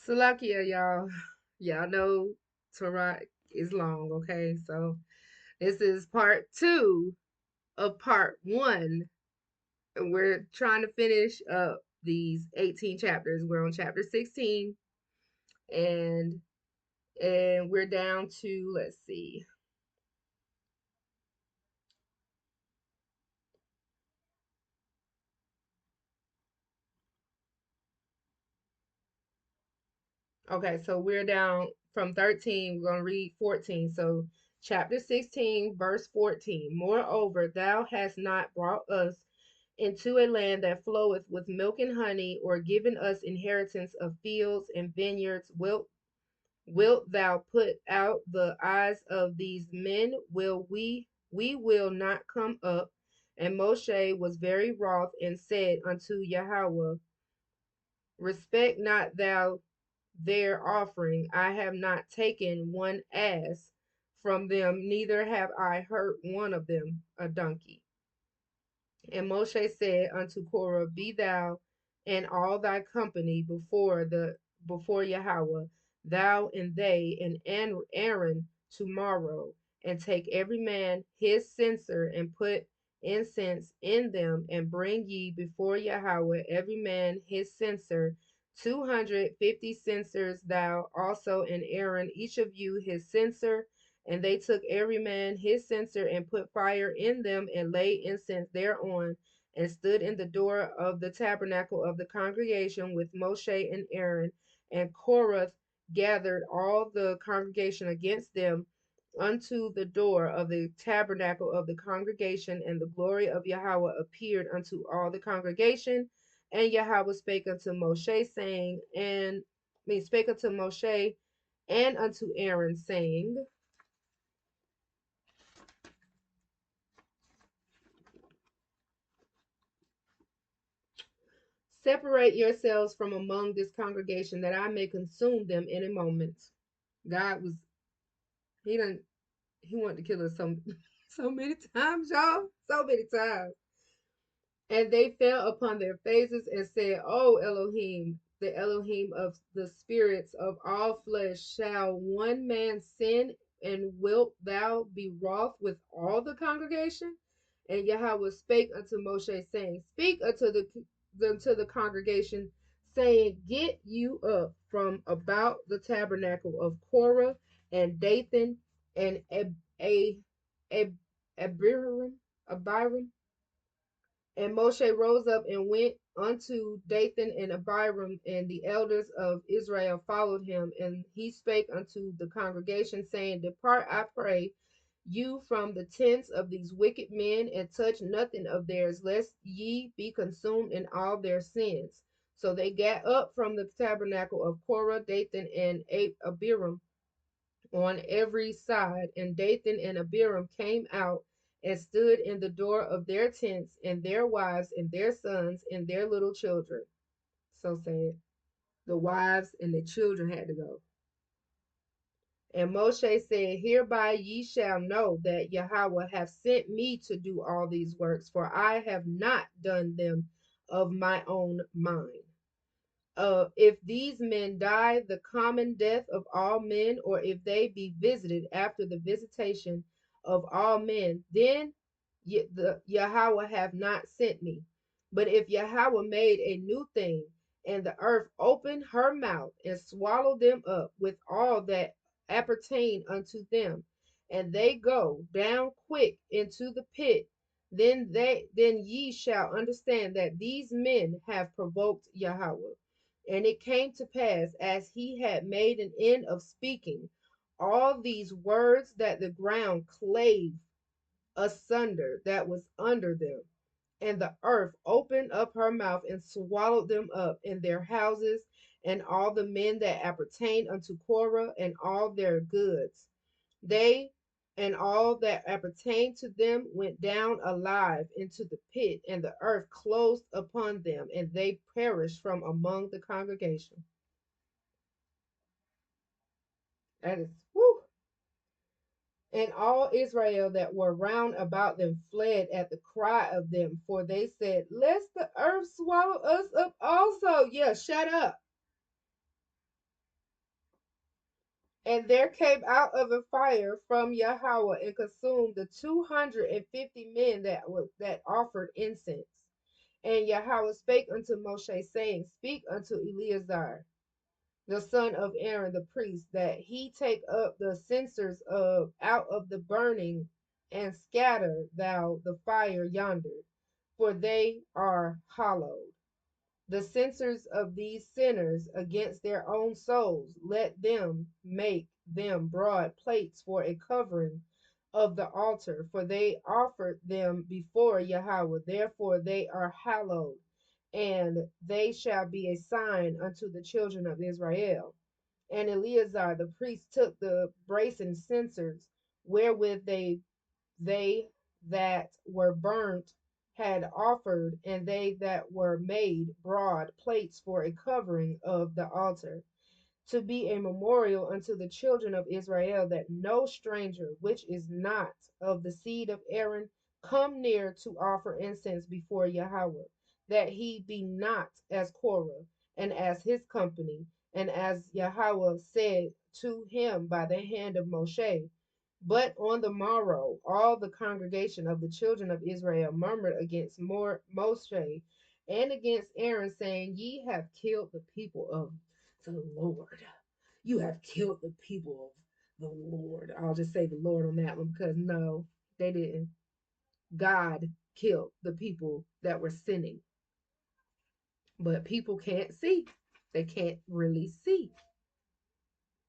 Salakia, y'all. Y'all know Torah is long, okay? So this is part two of part one. And we're trying to finish up these 18 chapters. We're on chapter 16 and we're down to, let's see. Okay, so we're down from 13. We're going to read 14. So chapter 16, verse 14. Moreover, thou hast not brought us into a land that floweth with milk and honey, or given us inheritance of fields and vineyards. Wilt thou put out the eyes of these men? Will we will not come up? And Moshe was very wroth and said unto Yahweh, respect not thou their offering. I have not taken one ass from them, neither have I hurt one of them a donkey. And Moshe said unto Korah, be thou and all thy company before Yahweh, thou and they and Aaron tomorrow, and take every man his censer and put incense in them, and bring ye before Yahweh every man his censer, 250 censers, thou also and Aaron, each of you his censer. And they took every man his censer and put fire in them and laid incense thereon, and stood in the door of the tabernacle of the congregation with Moshe and Aaron. And Korah gathered all the congregation against them unto the door of the tabernacle of the congregation, and the glory of Yahweh appeared unto all the congregation. And Yahweh spake unto Moshe, saying, spake unto Moshe and unto Aaron, saying, separate yourselves from among this congregation, that I may consume them in a moment. God was he done he wanted to kill us so many times, y'all. So many times. And they fell upon their faces and said, O Elohim, the Elohim of the spirits of all flesh, shall one man sin, and wilt thou be wroth with all the congregation? And Yahweh spake unto Moshe, saying, speak unto the congregation, saying, get you up from about the tabernacle of Korah and Dathan and Abiram. And Moshe rose up and went unto Dathan and Abiram, and the elders of Israel followed him. And he spake unto the congregation, saying, depart, I pray you, from the tents of these wicked men, and touch nothing of theirs, lest ye be consumed in all their sins. So they got up from the tabernacle of Korah, Dathan, and Abiram on every side, and Dathan and Abiram came out and stood in the door of their tents, and their wives and their sons and their little children. So sad. The wives and the children had to go. And Moshe said, hereby ye shall know that Yahweh hath sent me to do all these works, for I have not done them of my own mind. If these men die the common death of all men, or if they be visited after the visitation of all men, then Yahweh have not sent me. But if Yahweh made a new thing, and the earth opened her mouth and swallowed them up with all that appertain unto them, and they go down quick into the pit, then ye shall understand that these men have provoked Yahweh. And it came to pass, as he had made an end of speaking all these words, that the ground clave asunder that was under them, and the earth opened up her mouth and swallowed them up in their houses, and all the men that appertained unto Korah, and all their goods. They and all that appertained to them went down alive into the pit, and the earth closed upon them, and they perished from among the congregation. That is, whew. And all Israel that were round about them fled at the cry of them, for they said, lest the earth swallow us up also. Yeah, shut up. And there came out of a fire from Yahweh and consumed the 250 men that offered incense. And Yahweh spake unto Moshe, saying, Speak unto Eleazar, the son of Aaron the priest, that he take up the censers of out of the burning, and scatter thou the fire yonder, for they are hallowed. The censers of these sinners against their own souls, let them make them broad plates for a covering of the altar, for they offered them before Yahweh, therefore they are hallowed, and they shall be a sign unto the children of Israel. And Eleazar the priest took the brazen censers wherewith they that were burnt had offered, and they that were made broad plates for a covering of the altar, to be a memorial unto the children of Israel, that no stranger which is not of the seed of Aaron come near to offer incense before Yahweh, that he be not as Korah and as his company, and as Yahweh said to him by the hand of Moshe. But on the morrow, all the congregation of the children of Israel murmured against Moshe and against Aaron, saying, Ye have killed the people of the Lord. You have killed the people of the Lord. I'll just say the Lord on that one, because no, they didn't. God killed the people that were sinning. But people can't see. They can't really see.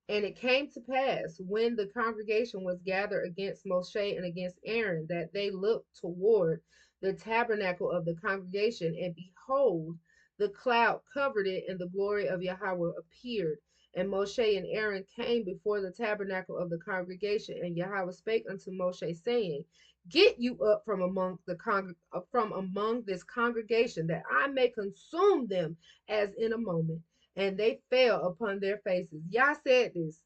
And it came to pass, when the congregation was gathered against Moshe and against Aaron, that they looked toward the tabernacle of the congregation, and behold, the cloud covered it, and the glory of Yahweh appeared. And Moshe and Aaron came before the tabernacle of the congregation, and Yahweh spake unto Moshe, saying, Get you up from among this congregation, that I may consume them as in a moment. And they fell upon their faces. Y'all said this.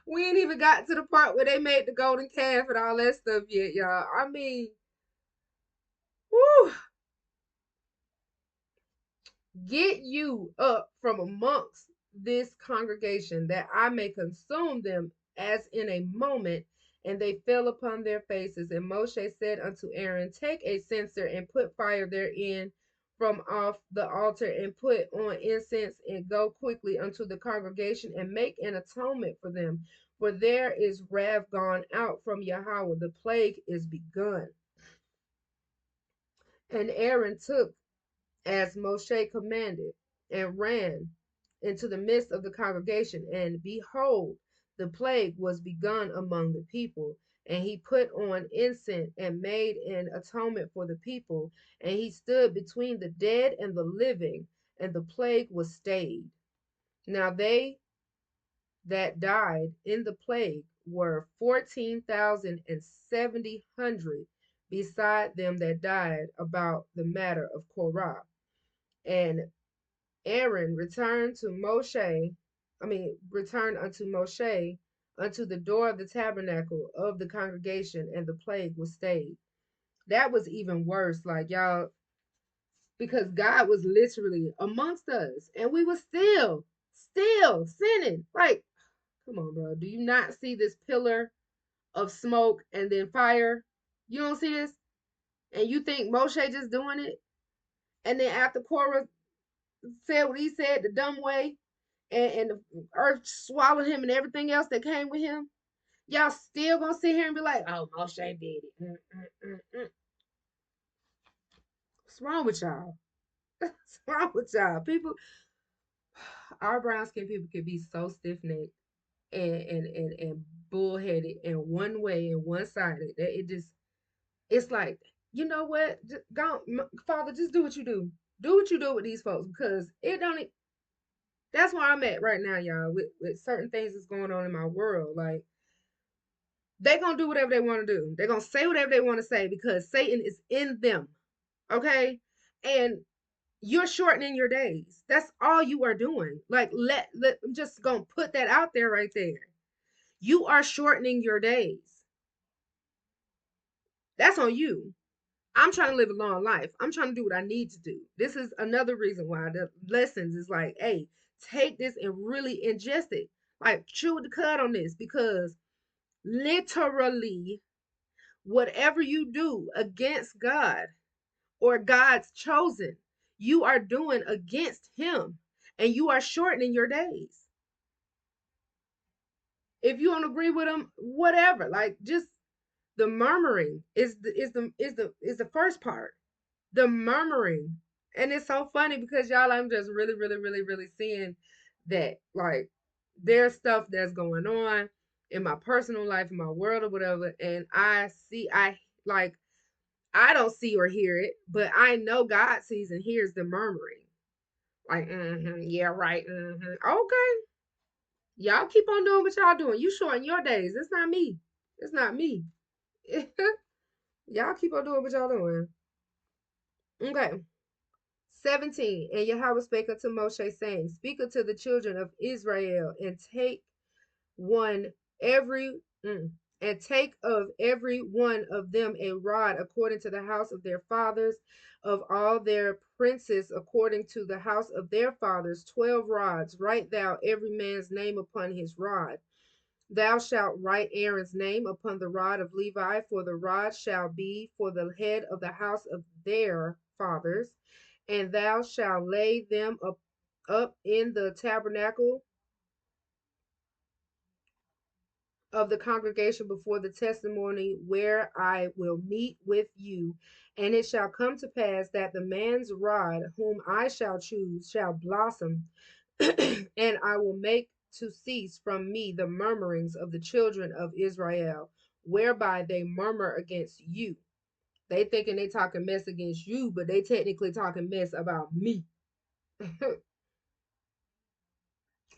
We ain't even got to the part where they made the golden calf and all that stuff yet, y'all. I mean, whew. Get you up from amongst this congregation, that I may consume them as in a moment. And they fell upon their faces. And Moshe said unto Aaron, Take a censer and put fire therein from off the altar, and put on incense, and go quickly unto the congregation, and make an atonement for them. For there is wrath gone out from Yahweh, the plague is begun. And Aaron took as Moshe commanded, and ran into the midst of the congregation. And behold, the plague was begun among the people. And he put on incense and made an atonement for the people. And he stood between the dead and the living, and the plague was stayed. Now they that died in the plague were 14,700, beside them that died about the matter of Korah. And Aaron returned unto Moshe unto the door of the tabernacle of the congregation, and the plague was stayed. That was even worse, like y'all, because God was literally amongst us, and we were still sinning. Like, come on, bro. Do you not see this pillar of smoke and then fire? You don't see this? And you think Moshe just doing it? And then after Korah said what he said the dumb way, and the earth swallowed him and everything else that came with him, y'all still gonna sit here and be like, oh, Moshe did it. What's wrong with y'all? What's wrong with y'all? People, our brown skinned people can be so stiff necked and bullheaded in one way and one sided that it's like, you know what? Just go, Father, just do what you do. Do what you do with these folks, because it don't. That's where I'm at right now, y'all, with certain things that's going on in my world. Like, they gonna do whatever they want to do. They're gonna say whatever they want to say, because Satan is in them. Okay? And you're shortening your days. That's all you are doing. Like, I'm just gonna put that out there right there. You are shortening your days. That's on you. I'm trying to live a long life. I'm trying to do what I need to do. This is another reason why the lessons is like, hey, take this and really ingest it. Like chew the cud on this, because literally whatever you do against God or God's chosen, you are doing against him, and you are shortening your days. If you don't agree with him, whatever. Like, just the murmuring is the first part. The murmuring. And it's so funny because y'all, I'm just really, really, really, really seeing that, like, there's stuff that's going on in my personal life, in my world or whatever, and I don't see or hear it, but I know God sees and hears the murmuring. Like, yeah, right, okay. Y'all keep on doing what y'all doing. You shorten your days. It's not me. It's not me. Y'all keep on doing what y'all doing. Okay. 17. And Yahweh spake unto Moshe, saying, Speak unto the children of Israel, and take one every and take of every one of them a rod according to the house of their fathers, of all their princes according to the house of their fathers, 12 rods. Write thou every man's name upon his rod. Thou shalt write Aaron's name upon the rod of Levi, for the rod shall be for the head of the house of their fathers, and thou shalt lay them up in the tabernacle of the congregation before the testimony, where I will meet with you. And it shall come to pass that the man's rod whom I shall choose shall blossom, and I will make to cease from me the murmurings of the children of Israel, whereby they murmur against you. They thinking they talking mess against you, but they technically talking mess about me.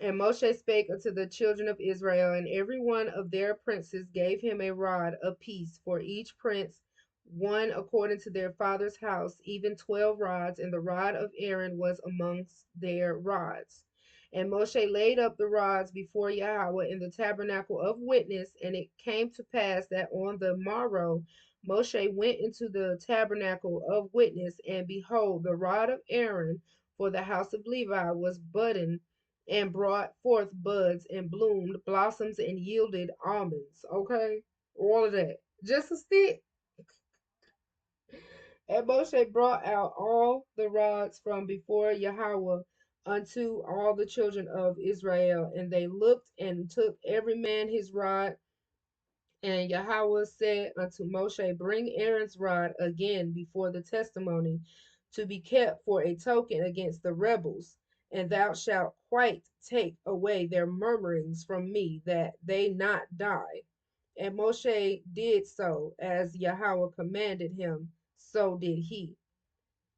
And Moshe spake unto the children of Israel, and every one of their princes gave him a rod apiece, for each prince one according to their father's house, even 12 rods, and the rod of Aaron was amongst their rods. And Moshe laid up the rods before Yahweh in the tabernacle of witness, and it came to pass that on the morrow Moshe went into the tabernacle of witness, and behold, the rod of Aaron for the house of Levi was budding, and brought forth buds and bloomed, blossoms and yielded almonds. Okay, all of that. Just a stick. And Moshe brought out all the rods from before Yahweh unto all the children of Israel, and they looked and took every man his rod. And Yahweh said unto Moshe, Bring Aaron's rod again before the testimony, to be kept for a token against the rebels, and thou shalt quite take away their murmurings from me, that they not die. And Moshe did so as Yahweh commanded him, so did he.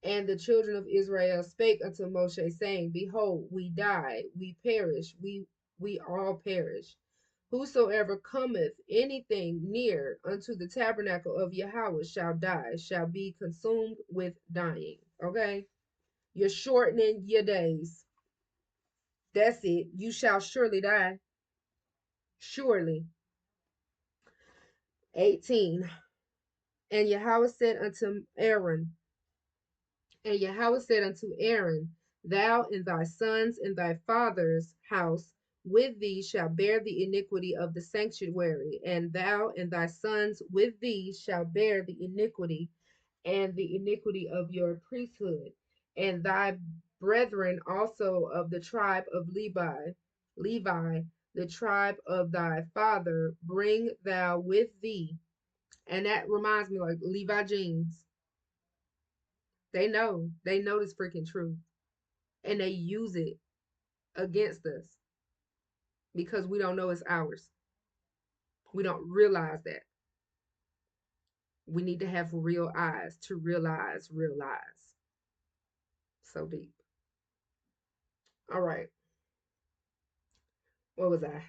And the children of Israel spake unto Moshe, saying, Behold, we die, we perish, we all perish. Whosoever cometh anything near unto the tabernacle of Yahweh shall die, shall be consumed with dying. Okay? You're shortening your days. That's it. You shall surely die. Surely. 18. And Yahweh said unto Aaron, And Yahweh said unto Aaron, Thou and thy sons and thy father's house with thee shall bear the iniquity of the sanctuary, and thou and thy sons with thee shall bear the iniquity and the iniquity of your priesthood, and thy brethren also of the tribe of Levi, the tribe of thy father, bring thou with thee. And that reminds me, like, Levi jeans. They know this freaking truth, and they use it against us because we don't know it's ours. We don't realize that. We need to have real eyes to realize real lies. So deep. All right. What was I?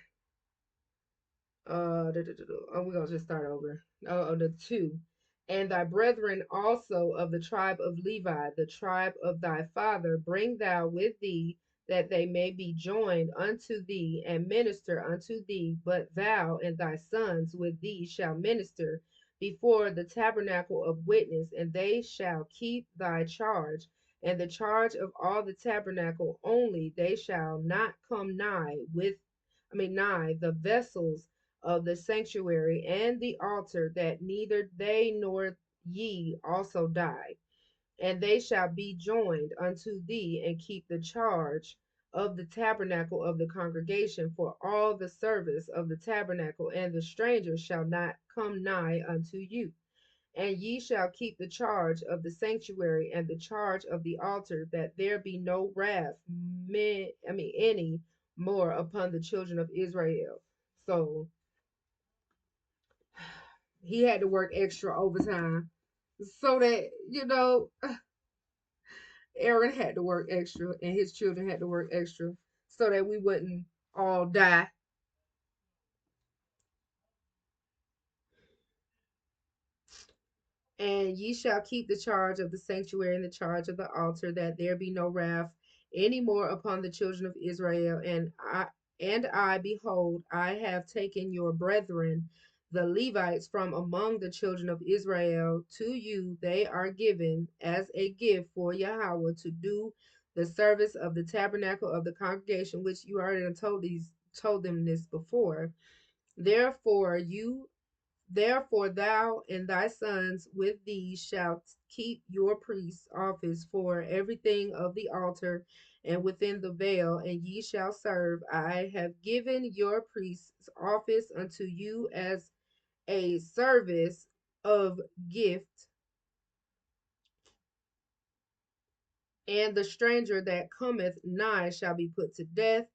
Oh, we're gonna just start over. The 2. And thy brethren also of the tribe of Levi, the tribe of thy father, bring thou with thee, that they may be joined unto thee and minister unto thee. But thou and thy sons with thee shall minister before the tabernacle of witness, and they shall keep thy charge, and the charge of all the tabernacle only. They shall not come nigh the vessels of the sanctuary and the altar, that neither they nor ye also die. And they shall be joined unto thee, and keep the charge of the tabernacle of the congregation for all the service of the tabernacle, and the stranger shall not come nigh unto you. And ye shall keep the charge of the sanctuary and the charge of the altar, that there be no wrath, any more upon the children of Israel. So he had to work extra overtime so that, Aaron had to work extra and his children had to work extra so that we wouldn't all die. And ye shall keep the charge of the sanctuary and the charge of the altar, that there be no wrath any more upon the children of Israel. And I, behold, I have taken your brethren, the Levites, from among the children of Israel. To you they are given as a gift for Yahweh, to do the service of the tabernacle of the congregation, which you already told them this before. Therefore you Therefore thou and thy sons with thee shalt keep your priest's office for everything of the altar and within the veil, and ye shall serve. I have given your priest's office unto you as a service of gift, and the stranger that cometh nigh shall be put to death.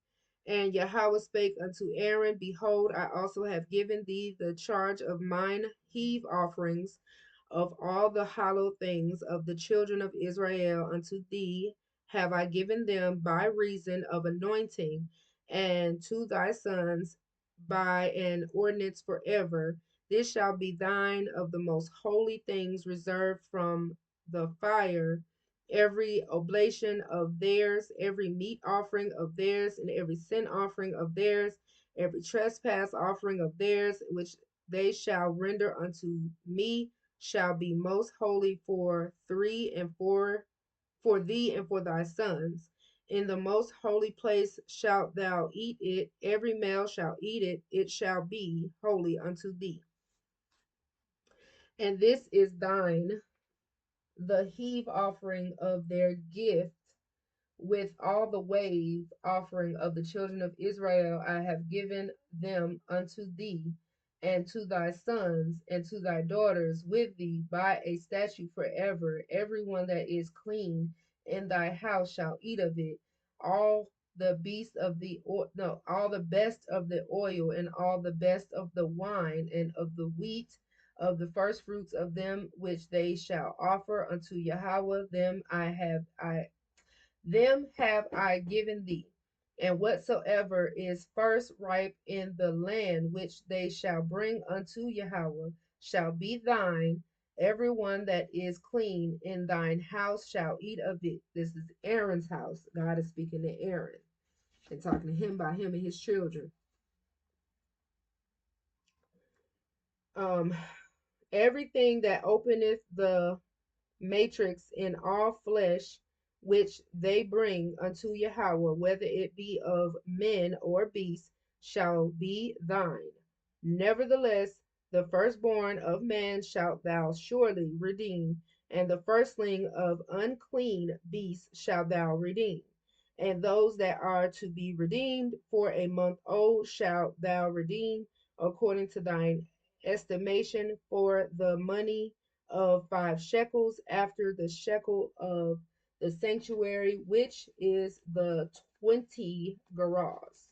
And Yahweh spake unto Aaron, Behold, I also have given thee the charge of mine heave offerings of all the hallowed things of the children of Israel. Unto thee have I given them by reason of anointing, and to thy sons by an ordinance forever. This shall be thine of the most holy things, reserved from the fire, every oblation of theirs, every meat offering of theirs, and every sin offering of theirs, every trespass offering of theirs, which they shall render unto me, shall be most holy for thee and for thy sons. In the most holy place shalt thou eat it, every male shall eat it, it shall be holy unto thee. And this is thine, the heave offering of their gift, with all the wave offering of the children of Israel. I have given them unto thee, and to thy sons, and to thy daughters with thee, by a statute forever. Every one that is clean in thy house shall eat of it. All the beast of the no, all the best of the oil, and all the best of the wine, and of the wheat, of the first fruits of them which they shall offer unto Yahweh, them have I given thee. And whatsoever is first ripe in the land which they shall bring unto Yahweh shall be thine. Every one that is clean in thine house shall eat of it. This is Aaron's house. God is speaking to Aaron and talking to him about him and his children. Um, Everything that openeth the matrix in all flesh, which they bring unto Yahweh, whether it be of men or beasts, shall be thine. Nevertheless, the firstborn of man shalt thou surely redeem, and the firstling of unclean beasts shalt thou redeem. And those that are to be redeemed for a month old shalt thou redeem, according to thine estimation, for the money of 5 shekels, after the shekel of the sanctuary, which is the 20 gerahs.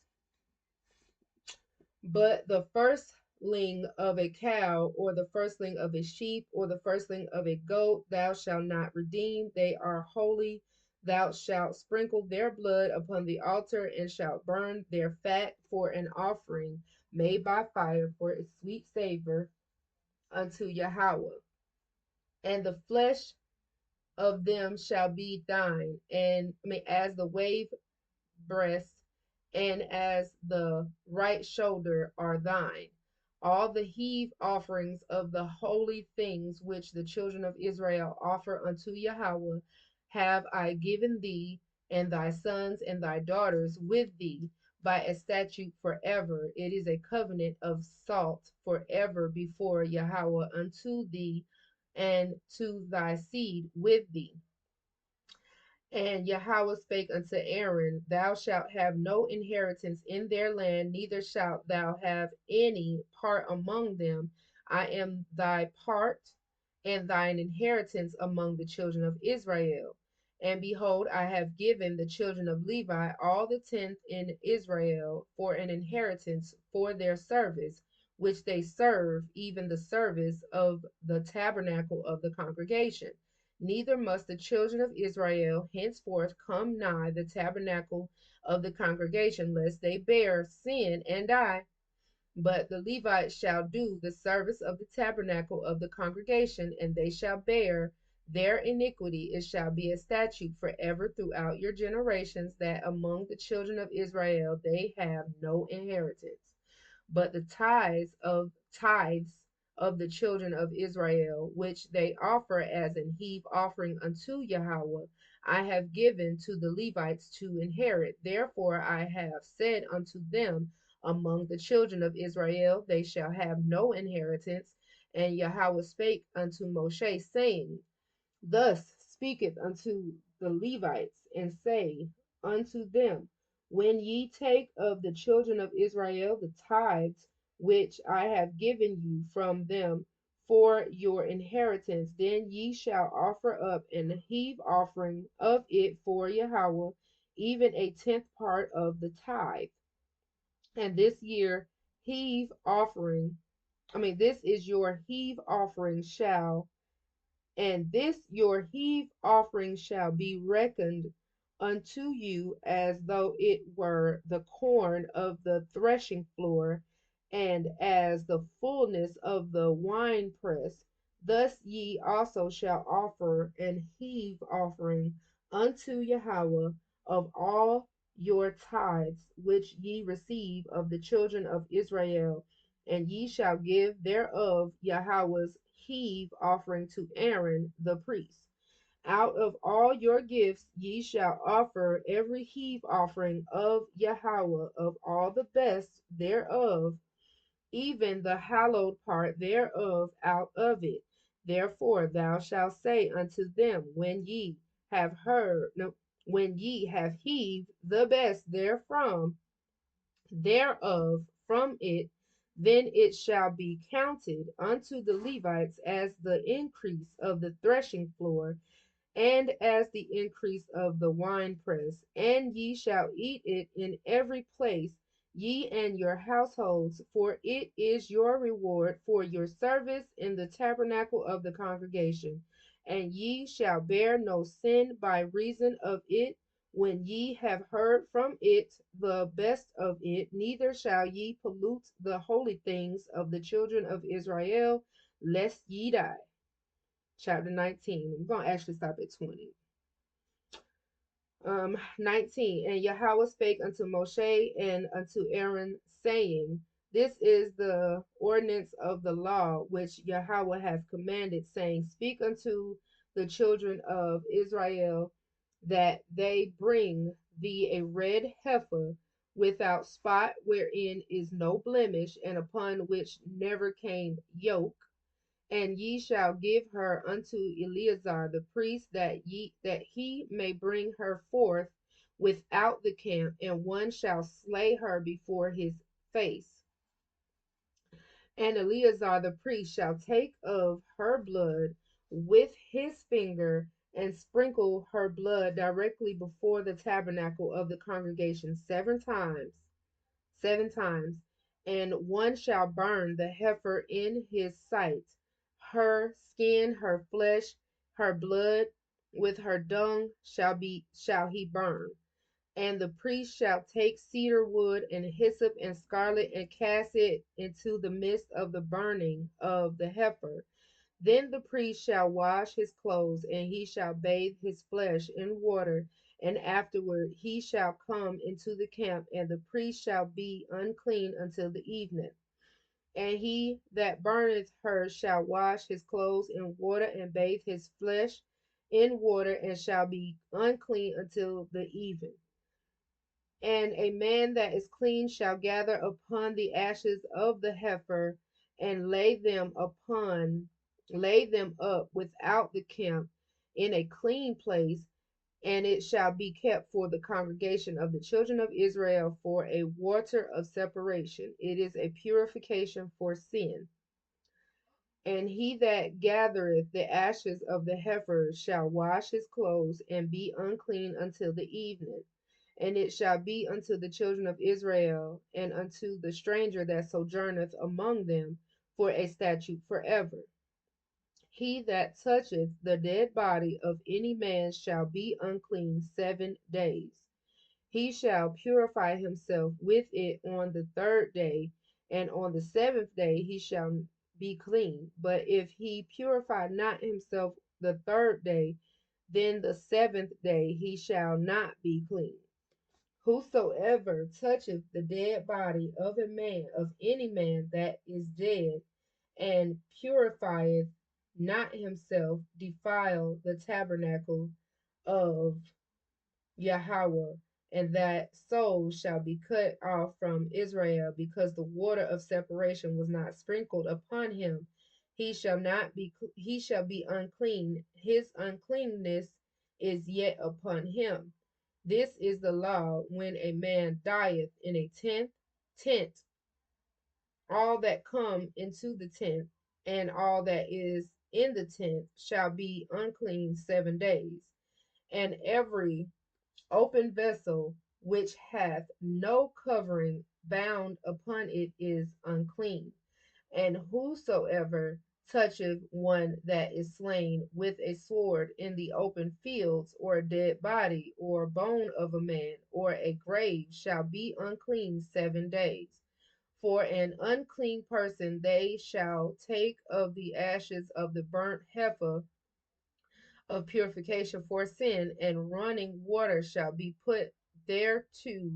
But the firstling of a cow, or the firstling of a sheep, or the firstling of a goat, thou shalt not redeem. They are holy. Thou shalt sprinkle their blood upon the altar, and shalt burn their fat for an offering made by fire for a sweet savor unto Yahweh. And the flesh of them shall be thine, and as the wave breast and as the right shoulder are thine. All the heave offerings of the holy things which the children of Israel offer unto Yahweh have I given thee, and thy sons and thy daughters with thee, by a statute forever. It is a covenant of salt forever before Yahweh unto thee and to thy seed with thee. And Yahweh spake unto Aaron, Thou shalt have no inheritance in their land, neither shalt thou have any part among them. I am thy part and thine inheritance among the children of Israel. And behold, I have given the children of Levi all the tenth in Israel for an inheritance for their service, which they serve, even the service of the tabernacle of the congregation. Neither must the children of Israel henceforth come nigh the tabernacle of the congregation, lest they bear sin and die. But the Levites shall do the service of the tabernacle of the congregation, and they shall bear their iniquity. It shall be a statute forever throughout your generations, that among the children of Israel they have no inheritance. But the tithes of the children of Israel, which they offer as an heave offering unto Yahweh, I have given to the Levites to inherit. Therefore I have said unto them, among the children of Israel they shall have no inheritance. And Yahweh spake unto Moshe, saying, Thus speaketh unto the Levites, and say unto them, When ye take of the children of Israel the tithes which I have given you from them for your inheritance, then ye shall offer up an heave offering of it for Yahweh, even a tenth part of the tithe. And this is your heave offering this your heave offering shall be reckoned unto you as though it were the corn of the threshing floor, and as the fullness of the winepress. Thus ye also shall offer an heave offering unto Yahweh of all your tithes which ye receive of the children of Israel, and ye shall give thereof Yahweh's heave offering to Aaron the priest. Out of all your gifts ye shall offer every heave offering of Yahweh of all the best thereof, even the hallowed part thereof out of it. Therefore thou shalt say unto them, when ye have heaved the best thereof from it, then it shall be counted unto the Levites as the increase of the threshing floor, and as the increase of the winepress, and ye shall eat it in every place, ye and your households, for it is your reward for your service in the tabernacle of the congregation. And ye shall bear no sin by reason of it, when ye have heard from it the best of it, neither shall ye pollute the holy things of the children of Israel, lest ye die. Chapter 19. We're going to actually stop at 20. 19. And Yahweh spake unto Moshe and unto Aaron, saying, This is the ordinance of the law which Yahweh hath commanded, saying, Speak unto the children of Israel that they bring thee a red heifer without spot, wherein is no blemish, and upon which never came yoke, and ye shall give her unto Eleazar the priest, that he may bring her forth without the camp, and one shall slay her before his face. And Eleazar the priest shall take of her blood with his finger, and sprinkle her blood directly before the tabernacle of the congregation 7 times, and one shall burn the heifer in his sight, her skin, her flesh, her blood, with her dung shall he burn. And the priest shall take cedar wood and hyssop and scarlet, and cast it into the midst of the burning of the heifer. Then the priest shall wash his clothes, and he shall bathe his flesh in water, and afterward he shall come into the camp, and the priest shall be unclean until the evening. And he that burneth her shall wash his clothes in water and bathe his flesh in water, and shall be unclean until the even. And a man that is clean shall gather upon the ashes of the heifer and lay them up without the camp in a clean place, and it shall be kept for the congregation of the children of Israel for a water of separation. It is a purification for sin. And he that gathereth the ashes of the heifer shall wash his clothes and be unclean until the evening. And it shall be unto the children of Israel and unto the stranger that sojourneth among them for a statute forever. He that toucheth the dead body of any man shall be unclean 7 days. He shall purify himself with it on the third day, and on the seventh day he shall be clean. But if he purify not himself the third day, then the seventh day he shall not be clean. Whosoever toucheth the dead body of a man, of any man that is dead, and purifieth not himself, defile the tabernacle of Yahweh, and that soul shall be cut off from Israel, because the water of separation was not sprinkled upon him. He shall be unclean. His uncleanness is yet upon him. This is the law when a man dieth in a tent, all that come into the tent, and all that is in the tent shall be unclean 7 days. And every open vessel which hath no covering bound upon it is unclean. And whosoever toucheth one that is slain with a sword in the open fields, or a dead body, or bone of a man, or a grave, shall be unclean 7 days. For an unclean person they shall take of the ashes of the burnt heifer of purification for sin, and running water shall be put thereto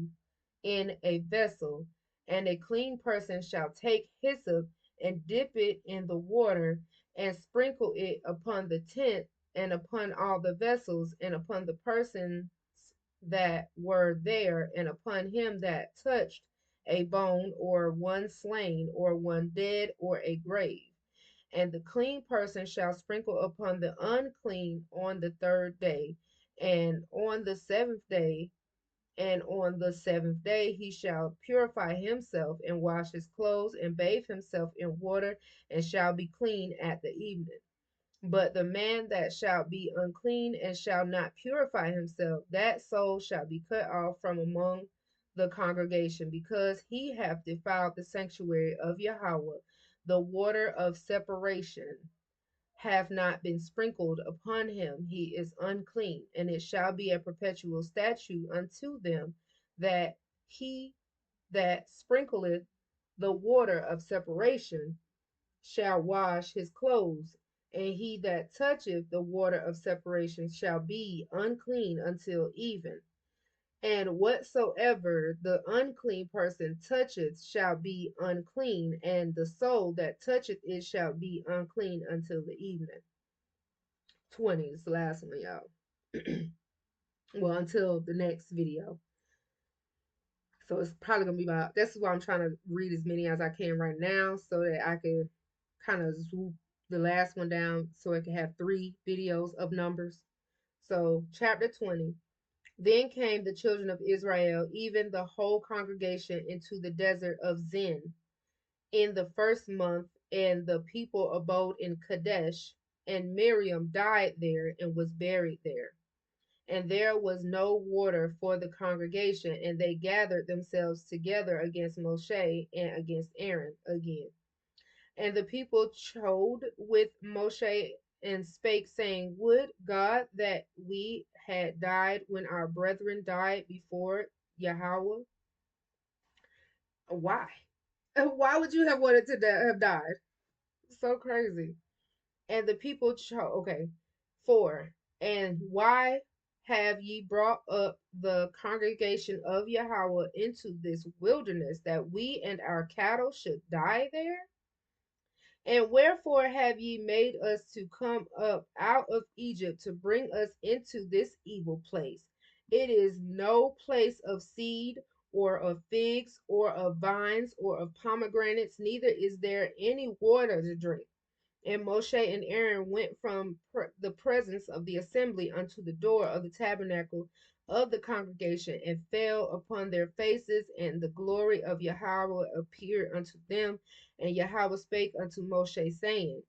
in a vessel, and a clean person shall take hyssop and dip it in the water, and sprinkle it upon the tent, and upon all the vessels, and upon the persons that were there, and upon him that touched a bone, or one slain, or one dead, or a grave. And the clean person shall sprinkle upon the unclean on the third day, and on the seventh day, and on the seventh day he shall purify himself, and wash his clothes, and bathe himself in water, and shall be clean at the evening. But the man that shall be unclean and shall not purify himself, that soul shall be cut off from among the congregation, because he hath defiled the sanctuary of Yahweh. The water of separation hath not been sprinkled upon him, he is unclean. And it shall be a perpetual statute unto them, that he that sprinkleth the water of separation shall wash his clothes, and he that toucheth the water of separation shall be unclean until even. And whatsoever the unclean person toucheth shall be unclean, and the soul that toucheth it shall be unclean until the evening. 20 is the last one, y'all. Well, until the next video. So it's probably gonna be about, that's why I'm trying to read as many as I can right now, so that I can kind of swoop the last one down, so it can have 3 videos of numbers. So chapter 20. Then came the children of Israel, even the whole congregation, into the desert of Zin in the first month, and the people abode in Kadesh. And Miriam died there and was buried there. And there was no water for the congregation, and they gathered themselves together against Moshe and against Aaron again. And the people chode with Moshe and spake, saying, Would God that we had died when our brethren died before Yahweh? Why? Why would you have wanted to have died? So crazy. And the people chose, okay, 4. And why have ye brought up the congregation of Yahweh into this wilderness, that we and our cattle should die there? And wherefore have ye made us to come up out of Egypt to bring us into this evil place? It is no place of seed, or of figs, or of vines, or of pomegranates, neither is there any water to drink. And Moshe and Aaron went from the presence of the assembly unto the door of the tabernacle of the congregation, and fell upon their faces, and the glory of Yahweh appeared unto them. And Yahweh spake unto Moshe, saying,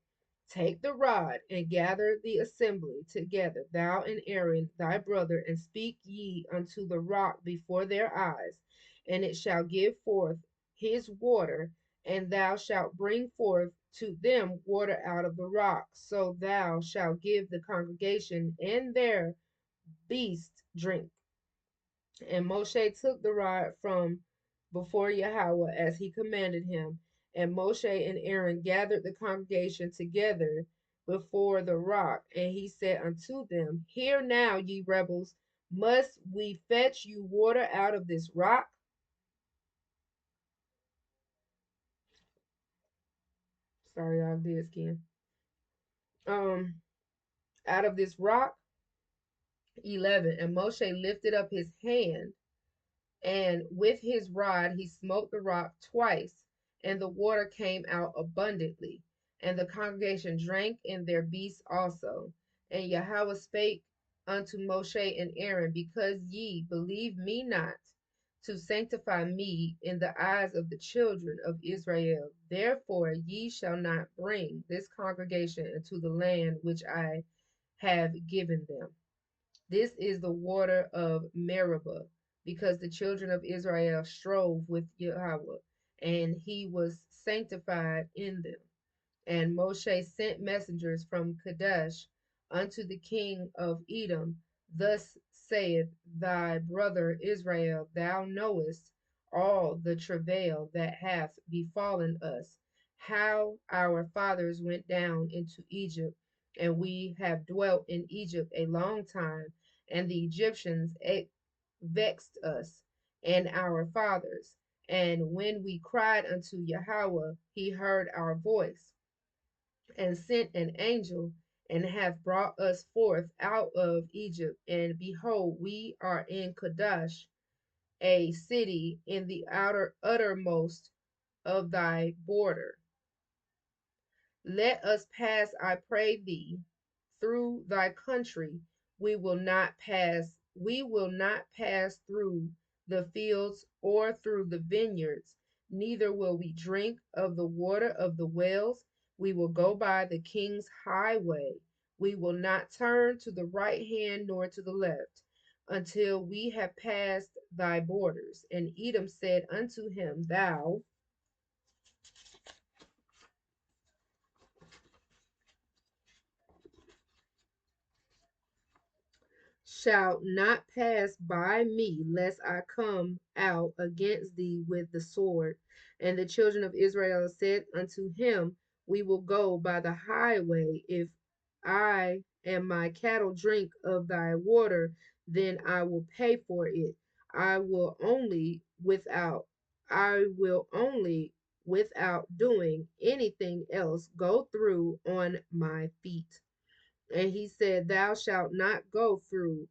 Take the rod, and gather the assembly together, thou and Aaron thy brother, and speak ye unto the rock before their eyes, and it shall give forth his water, and thou shalt bring forth to them water out of the rock. So thou shalt give the congregation and their beasts drink. And Moshe took the rod from before Yahweh as he commanded him. And Moshe and Aaron gathered the congregation together before the rock. And he said unto them, Hear now, ye rebels, must we fetch you water out of this rock? Sorry, I did skin. Um, Out of this rock. 11. And Moshe lifted up his hand, and with his rod he smote the rock twice, and the water came out abundantly. And the congregation drank, and their beasts also. And Yahweh spake unto Moshe and Aaron, Because ye believe me not, to sanctify me in the eyes of the children of Israel, therefore ye shall not bring this congregation into the land which I have given them. This is the water of Meribah, because the children of Israel strove with Yahweh, and he was sanctified in them. And Moshe sent messengers from Kadesh unto the king of Edom. Thus saith thy brother Israel, Thou knowest all the travail that hath befallen us, how our fathers went down into Egypt, and we have dwelt in Egypt a long time, and the Egyptians vexed us and our fathers. And when we cried unto Yahweh, he heard our voice, and sent an angel, and hath brought us forth out of Egypt. And behold, we are in Kadesh, a city in the uttermost of thy border. Let us pass, I pray thee, through thy country. We will not pass through the fields or through the vineyards, neither will we drink of the water of the wells. We will go by the king's highway. We will not turn to the right hand nor to the left, until we have passed thy borders. And Edom said unto him, Thou shalt not pass by me, lest I come out against thee with the sword. And the children of Israel said unto him, We will go by the highway. If I and my cattle drink of thy water, then I will pay for it. I will only without I will only without doing anything else go through on my feet. And he said, Thou shalt not go through.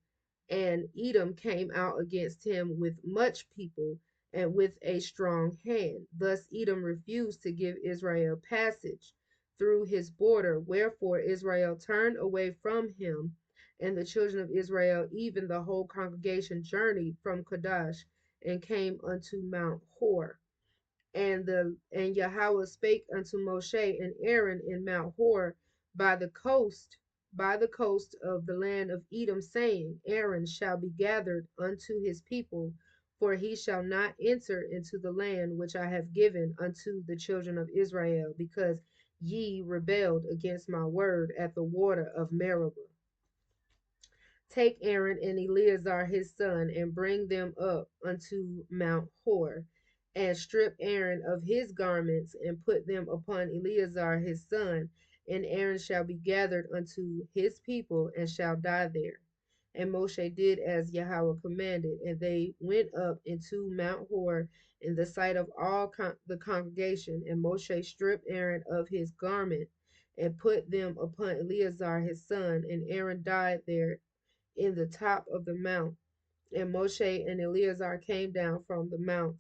And Edom came out against him with much people and with a strong hand. Thus Edom refused to give Israel passage through his border. Wherefore Israel turned away from him, and the children of Israel, even the whole congregation, journeyed from Kadesh and came unto Mount Hor. And Yahweh spake unto Moshe and Aaron in Mount Hor by the coast, of the land of Edom, saying, Aaron shall be gathered unto his people, for he shall not enter into the land which I have given unto the children of Israel, because ye rebelled against my word at the water of Meribah. Take Aaron and Eleazar his son, and bring them up unto Mount Hor, and strip Aaron of his garments, and put them upon Eleazar his son, and Aaron shall be gathered unto his people, and shall die there. And Moshe did as Yahweh commanded, and they went up into Mount Hor in the sight of all the congregation. And Moshe stripped Aaron of his garment and put them upon Eleazar his son, and Aaron died there in the top of the mount. And Moshe and Eleazar came down from the mount.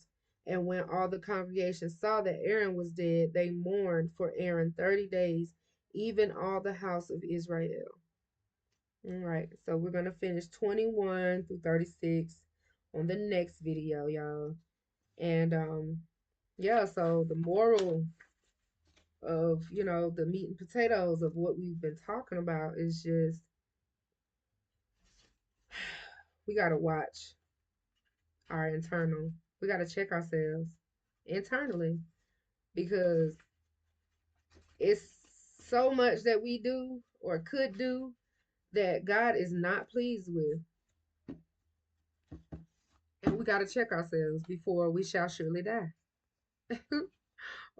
And when all the congregation saw that Aaron was dead, they mourned for Aaron 30 days, even all the house of Israel. All right, so we're going to finish 21 through 36 on the next video, y'all. And yeah, so the moral of, the meat and potatoes of what we've been talking about is just we got to watch our internal. We got to check ourselves internally because it's so much that we do or could do that God is not pleased with. And we got to check ourselves before we shall surely die.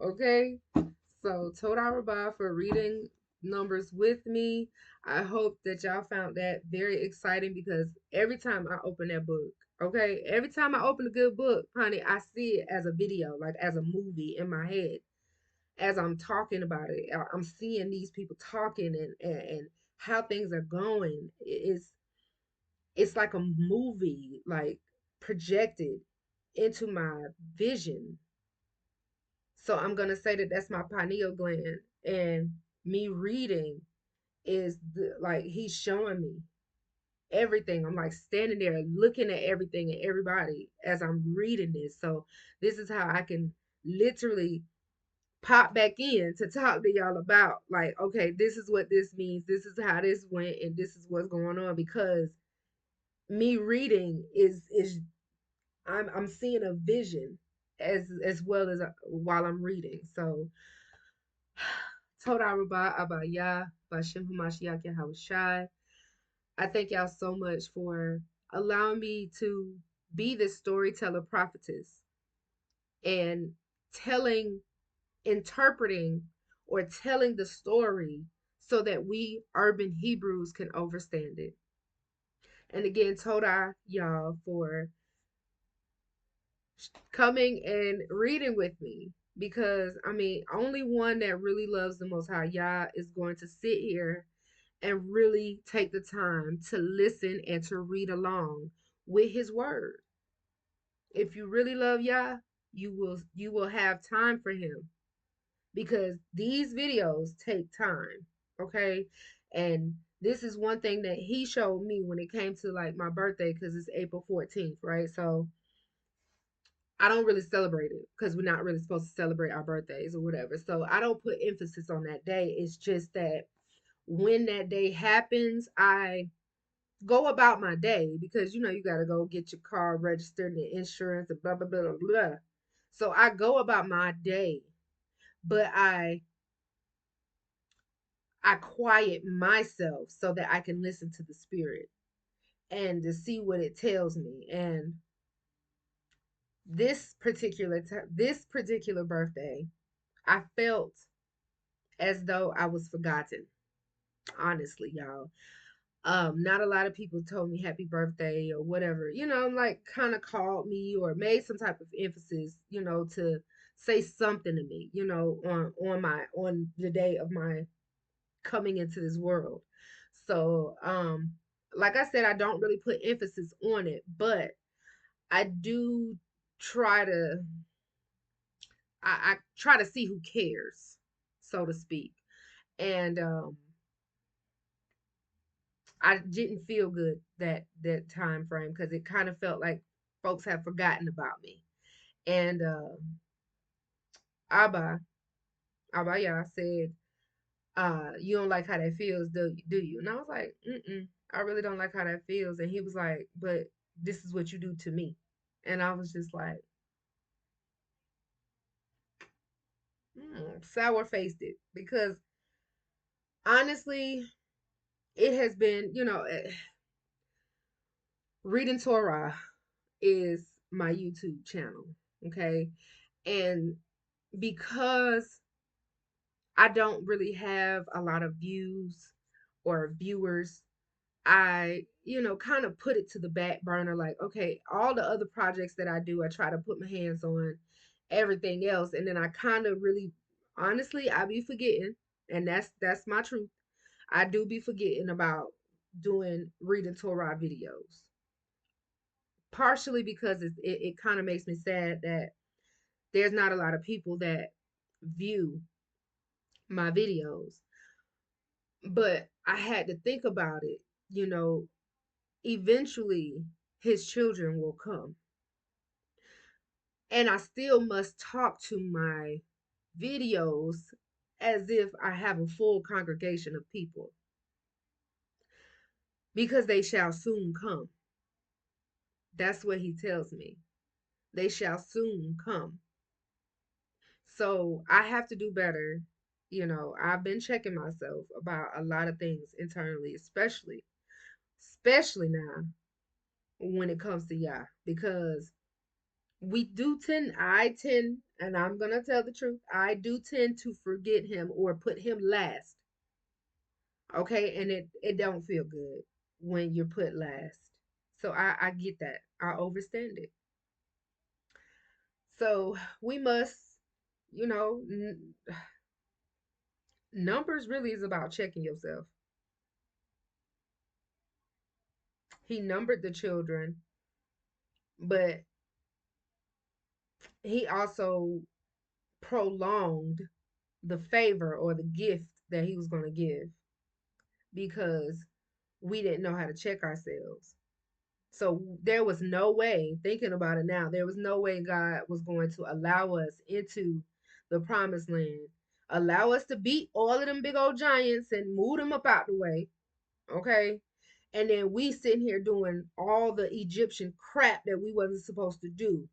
Okay? So, Toda Rabah for reading Numbers with me. I hope that y'all found that very exciting because every time I open that book, okay, every time I open a good book, honey, I see it as a video, like as a movie in my head. As I'm talking about it, I'm seeing these people talking and how things are going. It's like a movie, like projected into my vision. So I'm gonna say that that's my pineal gland, and me reading is like he's showing me everything. I'm like standing there looking at everything and everybody as I'm reading this. So this is how I can literally pop back in to talk to y'all about like, okay, this is what this means. This is how this went, and this is what's going on because me reading is I'm seeing a vision as well as while I'm reading. So Toda Rabah Abaya Bashem Hamashiach Yahushai. I thank y'all so much for allowing me to be this storyteller prophetess and telling, interpreting, or telling the story so that we urban Hebrews can understand it. And again, Toda y'all for coming and reading with me because I mean, only one that really loves the Most High Yah is going to sit here and really take the time to listen and to read along with His Word. If you really love Yah, you will have time for Him because these videos take time, okay? And this is one thing that He showed me when it came to like my birthday because it's April 14th, right? So I don't really celebrate it because we're not really supposed to celebrate our birthdays or whatever. So I don't put emphasis on that day. It's just that when that day happens, I go about my day because you got to go get your car registered and insurance and blah blah blah blah blah. So I go about my day, but I quiet myself so that I can listen to the spirit and to see what it tells me. And this particular birthday, I felt as though I was forgotten. Honestly, y'all. Not a lot of people told me happy birthday or whatever. Like kind of called me or made some type of emphasis, to say something to me, on the day of my coming into this world. So, like I said, I don't really put emphasis on it, but I do try to I try to see who cares, so to speak. And I didn't feel good that time frame because it kind of felt like folks have forgotten about me. And Abba Abaya said, you don't like how that feels, do you? And I was like, I really don't like how that feels. And he was like, but this is what you do to me. And I was just like, sour faced it because honestly, it has been, reading Torah is my YouTube channel. Okay. And because I don't really have a lot of views or viewers, I, kind of put it to the back burner. Like, okay, all the other projects that I do, I try to put my hands on everything else. And then I kind of really, honestly, I be forgetting. And that's my truth. I do be forgetting about doing reading Torah videos. Partially because it kind of makes me sad that there's not a lot of people that view my videos. But I had to think about it, you know, eventually his children will come. And I still must talk to my videos as if I have a full congregation of people because they shall soon come. That's what he tells me. They shall soon come. So I have to do better. I've been checking myself about a lot of things internally, especially now when it comes to Yah, because I tend, and I'm going to tell the truth, I do tend to forget him or put him last. Okay. And it don't feel good when you're put last. So I get that. I overstand it. So we must, you know, numbers really is about checking yourself. He numbered the children, but he also prolonged the favor or the gift that he was going to give because we didn't know how to check ourselves. So there was no way, thinking about it now, there was no way God was going to allow us into the promised land, allow us to beat all of them big old giants and move them up out the way. Okay. And then we sitting here doing all the Egyptian crap that we wasn't supposed to do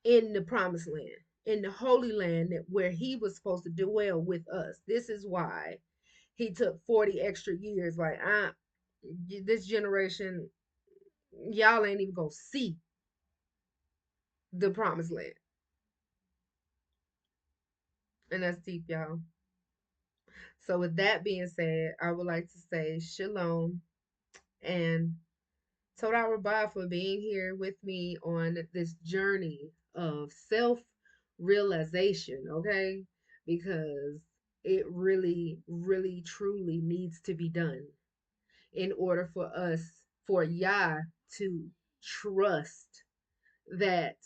in the promised land, in the holy land where he was supposed to dwell with us. This is why he took 40 extra years. Like, this generation, y'all ain't even gonna see the promised land. And that's deep, y'all. So, with that being said, I would like to say shalom and Toda Rabah for being here with me on this journey of self realization, okay? Because it really, really, truly needs to be done in order for Yah to trust that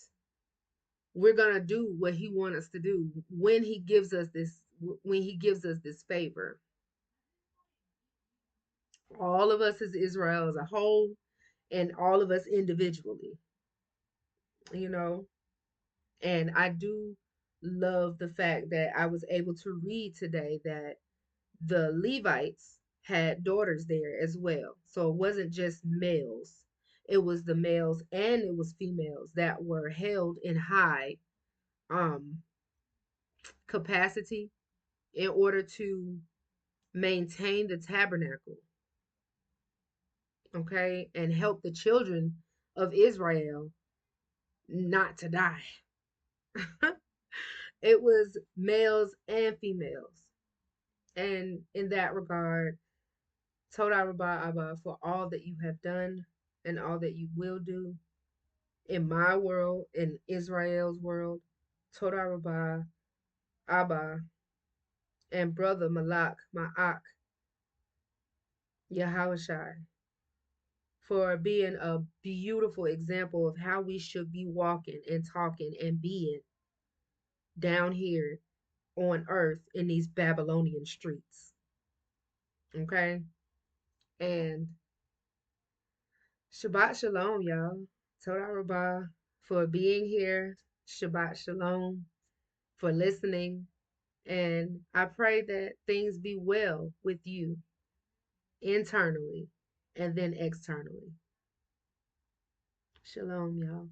we're gonna do what he wants us to do when he gives us this favor. All of us as Israel as a whole and all of us individually, you know. And I do love the fact that I was able to read today that the Levites had daughters there as well. So it wasn't just males. It was the males and it was females that were held in high um capacity in order to maintain the tabernacle, okay, and help the children of Israel not to die. It was males and females. And in that regard, Toda Rabah Abba for all that you have done and all that you will do in my world, in Israel's world. Toda Rabah Abba and brother Malak, Ma'ak, Yahawashai, for being a beautiful example of how we should be walking and talking and being down here on earth in these Babylonian streets. Okay? And Shabbat Shalom, y'all. Toda Rabah for being here. Shabbat Shalom for listening. And I pray that things be well with you internally and then externally. Shalom, y'all.